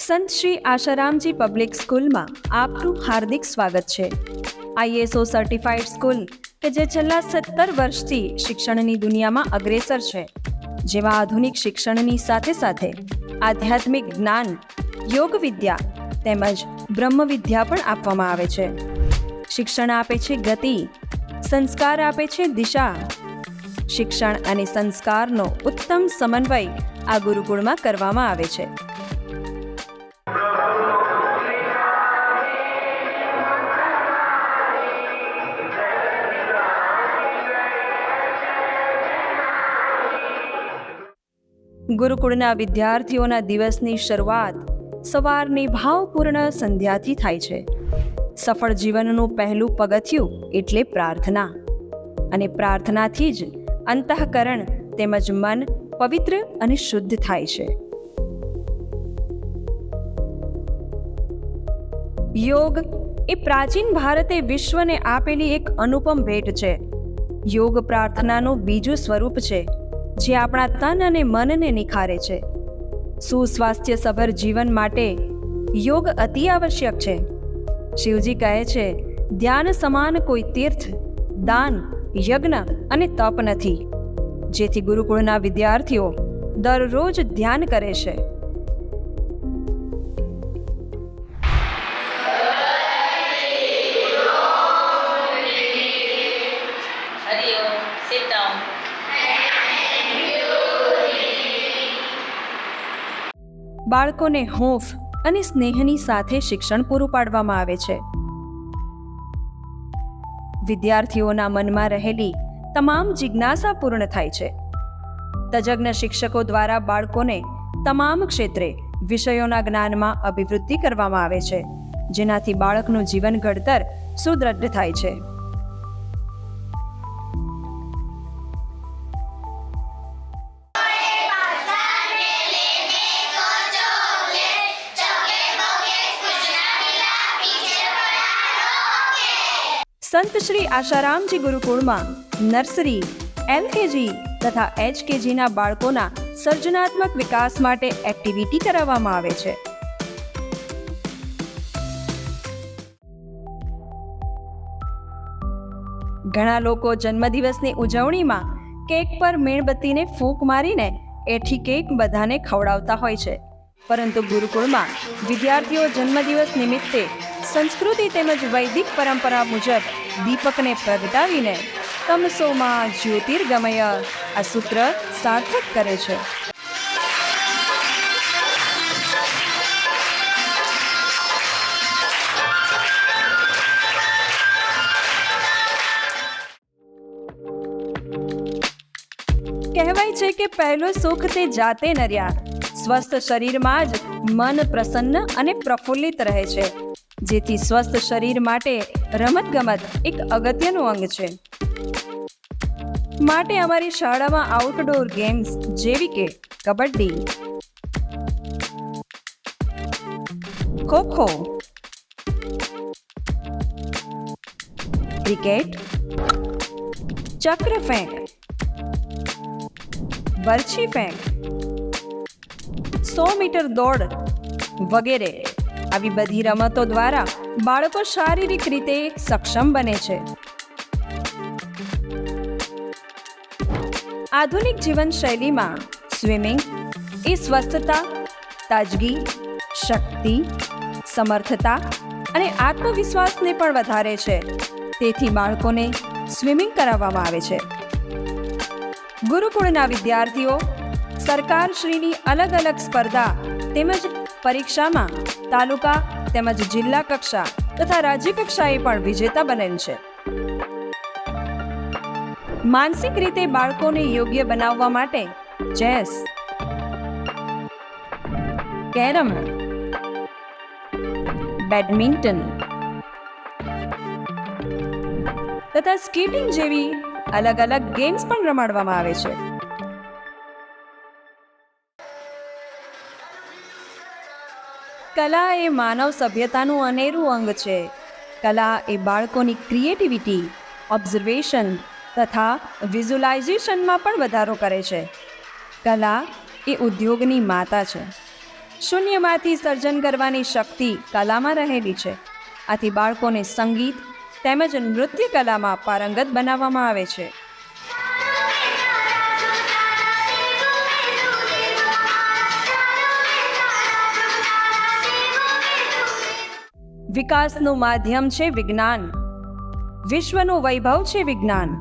સંત શ્રી આશારામજી પબ્લિક સ્કૂલમાં આપનું હાર્દિક સ્વાગત છે. ISO સર્ટિફાઈડ સ્કૂલ કે જે છેલ્લા 17 વર્ષથી શિક્ષણની દુનિયામાં અગ્રેસર છે, જેમાં આધુનિક શિક્ષણની સાથે સાથે આધ્યાત્મિક જ્ઞાન, યોગ વિદ્યા તેમજ બ્રહ્મ વિદ્યા પણ આપવામાં આવે છે. શિક્ષણ આપે છે ગતિ, સંસ્કાર આપે છે દિશા. શિક્ષણ અને સંસ્કારનો ઉત્તમ સમન્વય આ ગુરુકુળમાં કરવામાં આવે છે. ગુરુકુળના વિદ્યાર્થીઓના દિવસની શરૂઆત સવારની ભાવપૂર્ણ સંધ્યાથી થાય છે. સફળ જીવનનું પહેલું પગથિયું એટલે પ્રાર્થના, અને પ્રાર્થનાથી જ અંતઃકરણ તેમજ મન પવિત્ર અને શુદ્ધ થાય છે. યોગ એ પ્રાચીન ભારતે વિશ્વને આપેલી એક અનુપમ ભેટ છે. યોગ પ્રાર્થનાનું બીજું સ્વરૂપ છે, જે આપણા તન અને મનને નિખારે છે. સુસ્વાસ્થ્યસભર જીવન માટે યોગ અતિ આવશ્યક છે. શિવજી કહે છે, ધ્યાન સમાન કોઈ તીર્થ, દાન, યજ્ઞ અને તપ નથી. જેથી ગુરુકુળના વિદ્યાર્થીઓ દરરોજ ધ્યાન કરે છે. બાળકોને હૂંફ અને સ્નેહની સાથે શિક્ષણ પૂરું પાડવામાં આવે છે. વિદ્યાર્થીઓના મનમાં રહેલી તમામ જિજ્ઞાસા પૂર્ણ થાય છે. તજજ્ઞ શિક્ષકો દ્વારા બાળકોને તમામ ક્ષેત્રે વિષયોના જ્ઞાનમાં અભિવૃદ્ધિ કરવામાં આવે છે, જેનાથી બાળકનું જીવન ઘડતર સુદૃઢ થાય છે. સંત શ્રી આશારામજી ગુરુકુળમાં નર્સરી, LKG તથા HKGના બાળકોના સર્જનાત્મક વિકાસ માટે એક્ટિવિટી કરાવવામાં આવે છે. ઘણા લોકો જન્મદિવસની ઉજવણીમાં કેક પર મીણબત્તીને ફૂંક મારીને એઠી કેક બધાને ખવડાવતા હોય છે, પરંતુ ગુરુકુળમાં વિદ્યાર્થીઓ જન્મદિવસ નિમિત્તે સંસ્કૃતિ તેમજ વૈદિક પરંપરા મુજબ દીપકને પ્રગટાવીને તમસોમાં જ્યોતિર્ગમય આ સૂત્ર સાર્થક કરે છે. કહેવાય છે કે પહેલું સુખ તે જાતે નર્યા. સ્વસ્થ શરીરમાં જ મન પ્રસન્ન અને પ્રફુલ્લિત રહે છે, જેથી સ્વસ્થ શરીર માટે રમતગમત એક અગત્યનું અંગ છે. માટે અમારી શાળામાં આઉટડોર ગેમ્સ જેવી કે કબડ્ડી, ખોખો, ક્રિકેટ, ચક્ર ફેંક, બરછી ફેંક, 100 મીટર દોડ વગેરે આવી બધી રમતો દ્વારા બાળકો શારીરિક રીતે સક્ષમ બને છે. આધુનિક જીવનશૈલીમાં સ્વિમિંગ એ સ્વસ્થતા, તાજગી, શક્તિ, સમર્થતા અને આત્મવિશ્વાસને પણ વધારે છે. તેથી બાળકોને સ્વિમિંગ કરાવવામાં આવે છે. ગુરુકુળના વિદ્યાર્થીઓ સરકારશ્રીની અલગ અલગ સ્પર્ધા તેમજ પરીક્ષામાં તાલુકા તેમજ જિલ્લા કક્ષા તથા રાજ્ય કક્ષાએ પણ વિજેતા બનેલ છે. માનસિક રીતે બાળકોને યોગ્ય બનાવવા માટે ચેસ, કેરમ, બેડમિન્ટન તથા સ્કેટિંગ જેવી અલગ અલગ ગેમ્સ પણ રમાડવામાં આવે છે. કલા એ માનવ સભ્યતાનું અનેરું અંગ છે. કલા એ બાળકોની ક્રિએટિવિટી, ઓબ્ઝર્વેશન તથા વિઝ્યુલાઇઝેશનમાં પણ વધારો કરે છે. કલા એ ઉદ્યોગની માતા છે. શૂન્યમાંથી સર્જન કરવાની શક્તિ કલામાં રહેલી છે. આથી બાળકોને સંગીત તેમજ નૃત્ય કલામાં પારંગત બનાવવામાં આવે છે. વિકાસનું માધ્યમ છે વિજ્ઞાન. વિશ્વનું વૈભવ છે વિજ્ઞાન.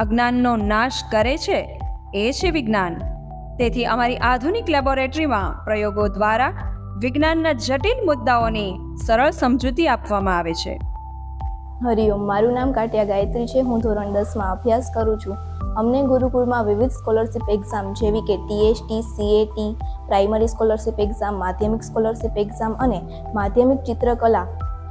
અજ્ઞાનનો નાશ કરે છે એ છે વિજ્ઞાન. તેથી અમારી આધુનિક લેબોરેટરીમાં પ્રયોગો દ્વારા વિજ્ઞાનના જટિલ મુદ્દાઓની સરળ સમજૂતી આપવામાં આવે છે. હરિઓમ, મારું નામ કાટિયા ગાયત્રી છે. હું ધોરણ 10માં અભ્યાસ કરું છું. અમને ગુરુકુળમાં વિવિધ સ્કોલરશિપ એક્ઝામ જેવી કે ટીએસટી, સીએટી, પ્રાઇમરી સ્કોલરશિપ એક્ઝામ, માધ્યમિક સ્કોલરશિપ એક્ઝામ અને માધ્યમિક ચિત્રકલા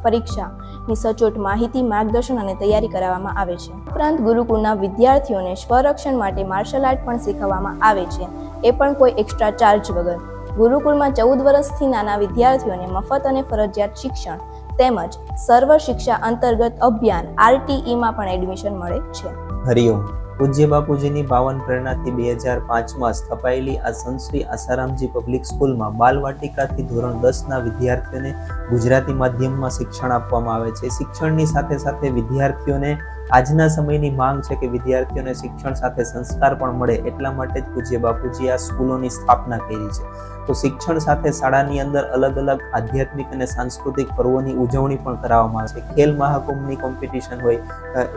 પરીક્ષાની સચોટ માહિતી, માર્ગદર્શન અને તૈયારી કરાવવામાં આવે છે. ઉપરાંત ગુરુકુળના વિદ્યાર્થીઓને સ્વરક્ષણ માટે માર્શલ આર્ટ પણ શીખવવામાં આવે છે, એ પણ કોઈ એક્સ્ટ્રા ચાર્જ વગર. ગુરુકુળમાં 14 વર્ષથી નાના વિદ્યાર્થીઓને મફત અને ફરજિયાત શિક્ષણ તેમજ સર્વ શિક્ષા અંતર્ગત અભિયાન RTEમાં પણ એડમિશન મળે છે. હરિઓમ. પૂજ્ય બાપુજીની પાવન પ્રેરણાથી 2005માં સ્થપાયેલી આ સંશ્રી આસારામજી પબ્લિક સ્કૂલમાં બાલવાટિકાથી ધોરણ 10ના વિદ્યાર્થીઓને ગુજરાતી માધ્યમમાં શિક્ષણ આપવામાં આવે છે. શિક્ષણની સાથે સાથે વિદ્યાર્થીઓને આજના સમયની માંગ છે કે વિદ્યાર્થીઓને શિક્ષણ સાથે સંસ્કાર પણ મળે, એટલા માટે જ પૂજ્ય બાપુજી આ સ્કૂલોની સ્થાપના કરી છે. તો શિક્ષણ સાથે શાળાની અંદર અલગ અલગ આધ્યાત્મિક અને સાંસ્કૃતિક પર્વોની ઉજવણી પણ કરાવવામાં આવે છે. ખેલ મહાકુંભની કોમ્પિટિશન હોય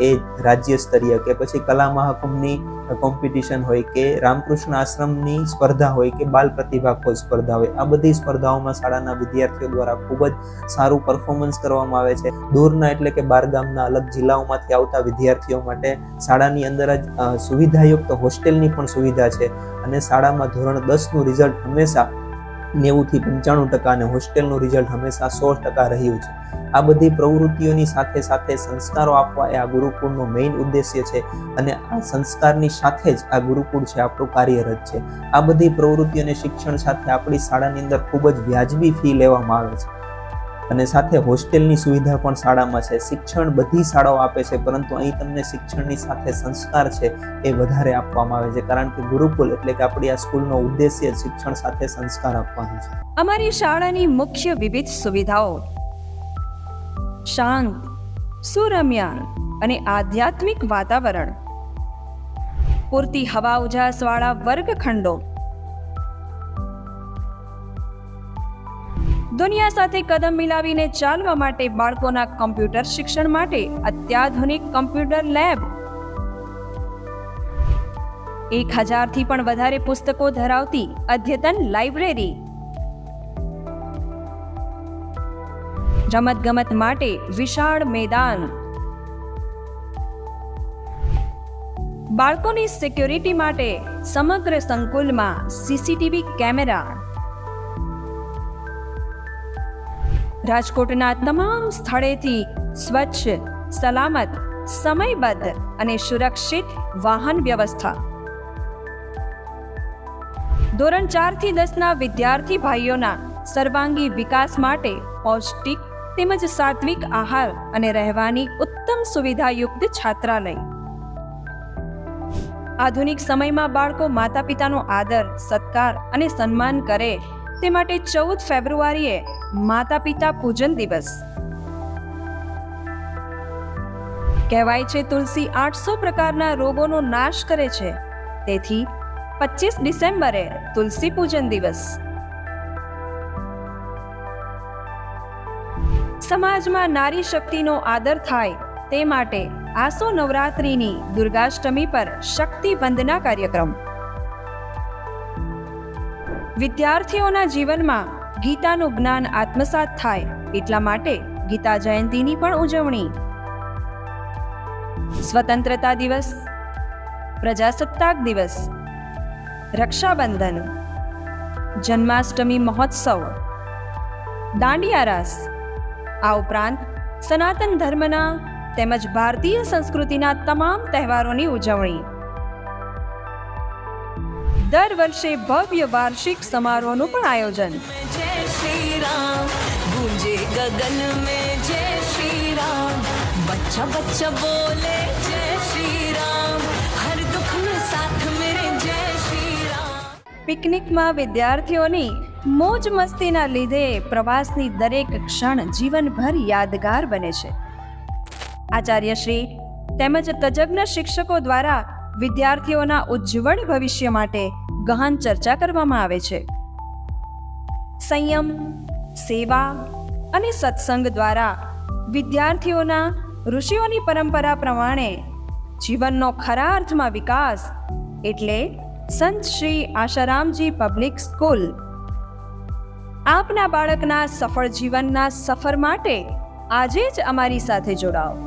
એ રાજ્ય સ્તરીય, કે પછી કલા મહાકુંભની કોમ્પિટિશન હોય, કે રામકૃષ્ણ આશ્રમની સ્પર્ધા હોય, કે બાલ પ્રતિભા ખોજ સ્પર્ધા હોય, આ બધી સ્પર્ધાઓમાં શાળાના વિદ્યાર્થીઓ દ્વારા ખૂબ જ સારું પરફોર્મન્સ કરવામાં આવે છે. દૂરના એટલે કે બાર ગામના અલગ જિલ્લાઓમાંથી આવતા વિદ્યાર્થીઓ માટે શાળાની અંદર જ સુવિધાયુક્ત હોસ્ટેલની પણ સુવિધા છે અને શાળામાં ધોરણ 10નું રિઝલ્ટ હંમેશા 90% અને હોસ્ટેલનું રિઝલ્ટ હંમેશા 100% રહ્યું છે. આ બધી પ્રવૃત્તિઓની સાથે સાથે સંસ્કારો આપવા એ આ ગુરુકુળનો મેઇન ઉદ્દેશ્ય છે અને આ સંસ્કારની સાથે જ આ ગુરુકુળ છે આપણું કાર્યરત છે. આ બધી પ્રવૃત્તિઓને શિક્ષણ સાથે આપણી શાળાની અંદર ખૂબ જ વ્યાજબી ફી લેવામાં આવે છે અને સાથે હોસ્ટેલની સુવિધા પણ શાળામાં છે. શિક્ષણ બધી શાળાઓ આપે છે, પરંતુ અહીં તમને શિક્ષણની સાથે સંસ્કાર છે એ વધારે આપવામાં આવે છે, કારણ કે ગુરુકુળ એટલે કે આપણી આ સ્કૂલનો ઉદ્દેશ્ય શિક્ષણ સાથે સંસ્કાર આપવાનો છે. અમારી શાળાની મુખ્ય વિવિધ સુવિધાઓ શાંત, સુરમ્ય અને આધ્યાત્મિક વાતાવરણ, પૂરતી હવા ઉજાસવાળા વર્ગખંડો, દુનિયા સાથે કદમ મિલાવીને ચાલવા માટે બાળકોના કમ્પ્યુટર શિક્ષણ માટે અત્યાધુનિક કમ્પ્યુટર લેબ, 1000થી પણ વધારે પુસ્તકો ધરાવતી અદ્યતન લાઇબ્રેરી, રમતગમત માટે વિશાળ મેદાન, બાળકોની સિક્યોરિટી માટે સમગ્ર સંકુલમાં CCTV કેમેરા, રાજકોટના તમામ સ્થળેથી સ્વચ્છ, સલામત, સમયબદ્ધ અને સુરક્ષિત વાહન વ્યવસ્થા, ધોરણ 4 થી 10ના વિદ્યાર્થી ભાઈઓના સર્વાંગી વિકાસ માટે પૌષ્ટિક તેમજ સાત્વિક આહાર અને રહેવાની ઉત્તમ સુવિધાયુક્ત છાત્રાલય. આધુનિક સમયમાં બાળકો માતા પિતાનો આદર, સત્કાર અને સન્માન કરે તે માટે 14 ફેબ્રુઆરીએ માતા પિતા પૂજન દિવસ. કહેવાય છે તુલસી 800 પ્રકારના રોગોનો નાશ કરે છે, તેથી 25 ડિસેમ્બરે તુલસી પૂજન દિવસ. સમાજમાં નારી શક્તિનો આદર થાય તે માટે આસો નવરાત્રિની દુર્ગાષ્ટમી પર શક્તિ વંદના કાર્યક્રમ. વિદ્યાર્થીઓના જીવનમાં ગીતાનું જ્ઞાન આત્મસાત થાય એટલા માટે ગીતા જયંતીની પણ ઉજવણી. સ્વતંત્રતા દિવસ, પ્રજાસત્તાક દિવસ, રક્ષાબંધન, જન્માષ્ટમી મહોત્સવ, દાંડિયા રાસ, આ ઉપરાંત સનાતન ધર્મના તેમજ ભારતીય સંસ્કૃતિના તમામ તહેવારોની ઉજવણી. દર વર્ષે ભવ્ય વાર્ષિક સમારોહનું પણ આયોજન. जय श्री राम गूंजे गगन में जय श्री राम बच्चा बच्चा बोले जय श्री राम हर दुख में साथ मेरे जय श्री राम. પિકનિકમાં વિદ્યાર્થીઓની મોજ મસ્તીના લીધે પ્રવાસની દરેક ક્ષણ જીવનભર યાદગાર બને છે. આચાર્યશ્રી તેમજ તજજ્ઞ શિક્ષકો દ્વારા વિદ્યાર્થીઓના ઉજ્જવળ ભવિષ્ય માટે ગહન ચર્ચા કરવામાં આવે છે. સંયમ, સેવા અને સત્સંગ દ્વારા વિદ્યાર્થીઓના ઋષિઓની પરંપરા પ્રમાણે જીવનનો ખરા અર્થમાં વિકાસ એટલે સંત શ્રી આશારામજી પબ્લિક સ્કૂલ. આપના બાળકના સફળ જીવનના સફર માટે આજે જ અમારી સાથે જોડાઓ.